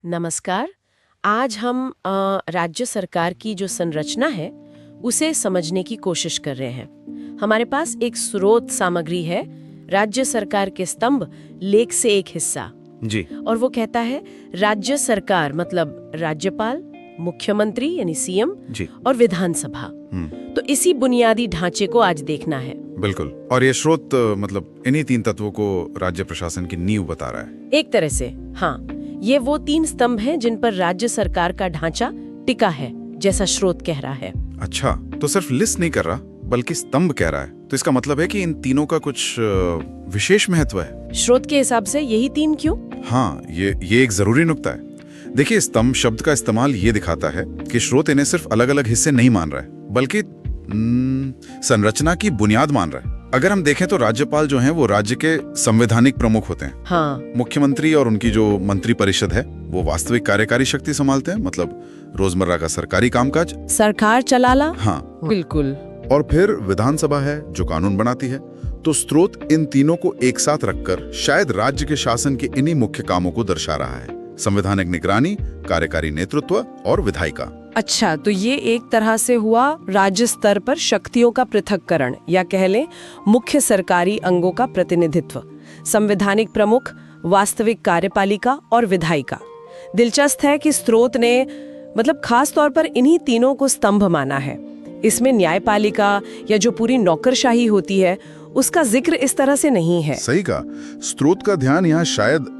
नमस्कार। आज हम राज्य सरकार की जो संरचना है उसे समझने की कोशिश कर रहे हैं। हमारे पास एक स्रोत सामग्री है, राज्य सरकार के स्तंभ, लेख से एक हिस्सा। जी। और वो कहता है राज्य सरकार मतलब राज्यपाल, मुख्यमंत्री यानी सीएम जी। और विधानसभा। तो इसी बुनियादी ढांचे को आज देखना है। बिल्कुल। और ये स्रोत मतलब इन्हीं तीन तत्वों को राज्य प्रशासन की नींव बता रहा है। एक तरह से हाँ, ये वो तीन स्तंभ हैं जिन पर राज्य सरकार का ढांचा टिका है, जैसा स्रोत कह रहा है। अच्छा, तो सिर्फ लिस्ट नहीं कर रहा बल्कि स्तंभ कह रहा है। तो इसका मतलब है कि इन तीनों का कुछ विशेष महत्व है। स्रोत के हिसाब से यही तीन क्यों? हाँ, ये एक जरूरी नुक्ता है। देखिए, स्तंभ शब्द का इस्तेमाल ये दिखाता है कि स्रोत इन्हें सिर्फ अलग अलग हिस्से नहीं मान रहा है बल्कि संरचना की बुनियाद मान रहा है। अगर हम देखें तो राज्यपाल जो हैं वो राज्य के संवैधानिक प्रमुख होते हैं। हाँ। मुख्यमंत्री और उनकी जो मंत्री परिषद है वो वास्तविक कार्यकारी शक्ति संभालते हैं, मतलब रोजमर्रा का सरकारी कामकाज, सरकार चलाला। हाँ बिल्कुल। और फिर विधानसभा है जो कानून बनाती है। तो स्रोत इन तीनों को एक साथ रखकर शायद राज्य के शासन के इन्हीं मुख्य कामों को दर्शा रहा है: संवैधानिक निगरानी, कार्यकारी नेतृत्व और विधायिका। अच्छा, तो ये एक तरह से हुआ राज्य स्तर पर शक्तियों का पृथक्करण, या कह लें मुख्य सरकारी अंगों का प्रतिनिधित्व। संवैधानिक प्रमुख, वास्तविक कार्यपालिका और विधायिका। दिलचस्प है कि स्रोत ने मतलब खास तौर पर इन्हीं तीनों को स्तंभ माना है। इसमें न्यायपालिका या जो पूरी नौकरशाही होती है उसका जिक्र इस तरह से नहीं है। सही कहा। स्रोत का ध्यान यहाँ शायद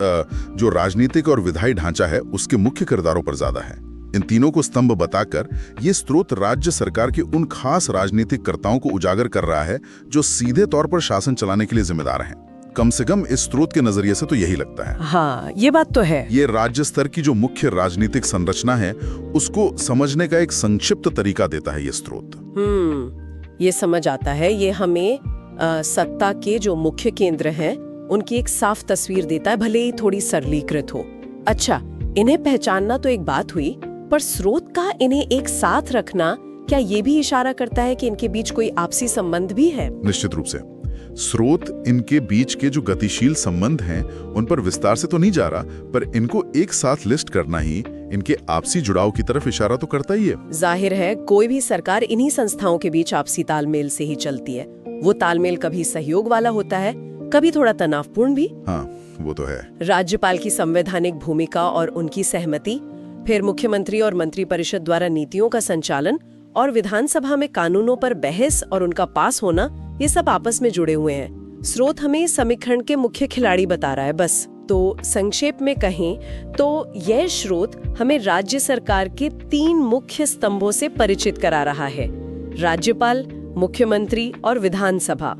जो राजनीतिक और विधायी ढांचा है उसके मुख्य किरदारों पर ज्यादा है। इन तीनों को स्तंभ बताकर ये स्रोत राज्य सरकार के उन खास राजनीतिक कर्ताओं को उजागर कर रहा है जो सीधे तौर पर शासन चलाने के लिए जिम्मेदार हैं। कम से कम इस स्रोत के नजरिए से तो यही लगता है। हाँ, ये बात तो है। ये राज्य स्तर की जो मुख्य राजनीतिक संरचना है उसको समझने का एक संक्षिप्त तरीका देता है ये स्रोत। ये समझ आता है। ये हमें सत्ता के जो मुख्य केंद्र हैं उनकी एक साफ तस्वीर देता है, भले ही थोड़ी सरलीकृत हो। अच्छा, इन्हें पहचानना तो एक बात हुई, पर स्रोत का इन्हें एक साथ रखना क्या ये भी इशारा करता है कि इनके बीच कोई आपसी संबंध भी है? निश्चित रूप से। स्रोत इनके बीच के जो गतिशील संबंध हैं उन पर विस्तार से तो नहीं जा रहा, पर इनको एक साथ लिस्ट करना ही इनके आपसी जुड़ाव की तरफ इशारा तो करता ही है। जाहिर है, कोई भी सरकार इन्हीं संस्थाओं के बीच आपसी तालमेल से ही चलती है। वो तालमेल कभी सहयोग वाला होता है, कभी थोड़ा तनावपूर्ण भी। हाँ, वो तो है। राज्यपाल की संवैधानिक भूमिका और उनकी सहमति, फिर मुख्यमंत्री और मंत्री परिषद द्वारा नीतियों का संचालन, और विधानसभा में कानूनों पर बहस और उनका पास होना, ये सब आपस में जुड़े हुए हैं। स्रोत हमें समीकरण के मुख्य खिलाड़ी बता रहा है बस। तो संक्षेप में कहें तो यह स्रोत हमें राज्य सरकार के तीन मुख्य स्तंभों से परिचित करा रहा है: राज्यपाल, मुख्यमंत्री और विधानसभा।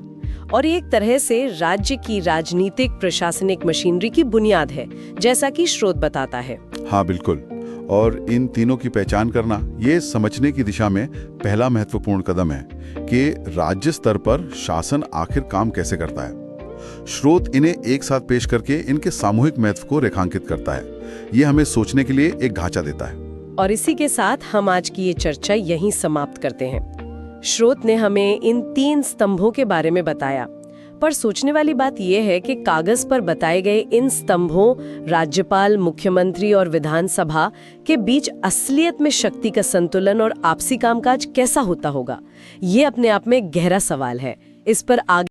और एक तरह से राज्य की राजनीतिक प्रशासनिक मशीनरी की बुनियाद है, जैसा कि स्रोत बताता है। हाँ बिल्कुल। और इन तीनों की पहचान करना ये समझने की दिशा में पहला महत्वपूर्ण कदम है कि राज्य स्तर पर शासन आखिर काम कैसे करता है। स्रोत इन्हें एक साथ पेश करके इनके सामूहिक महत्व को रेखांकित करता है। ये हमें सोचने के लिए एक ढांचा देता है। और इसी के साथ हम आज की ये चर्चा यहीं समाप्त करते हैं। स्रोत ने हमें इन तीन स्तंभों के बारे में बताया, पर सोचने वाली बात यह है कि कागज पर बताए गए इन स्तंभों, राज्यपाल, मुख्यमंत्री और विधानसभा के बीच असलियत में शक्ति का संतुलन और आपसी कामकाज कैसा होता होगा? ये अपने आप में गहरा सवाल है। इस पर आगे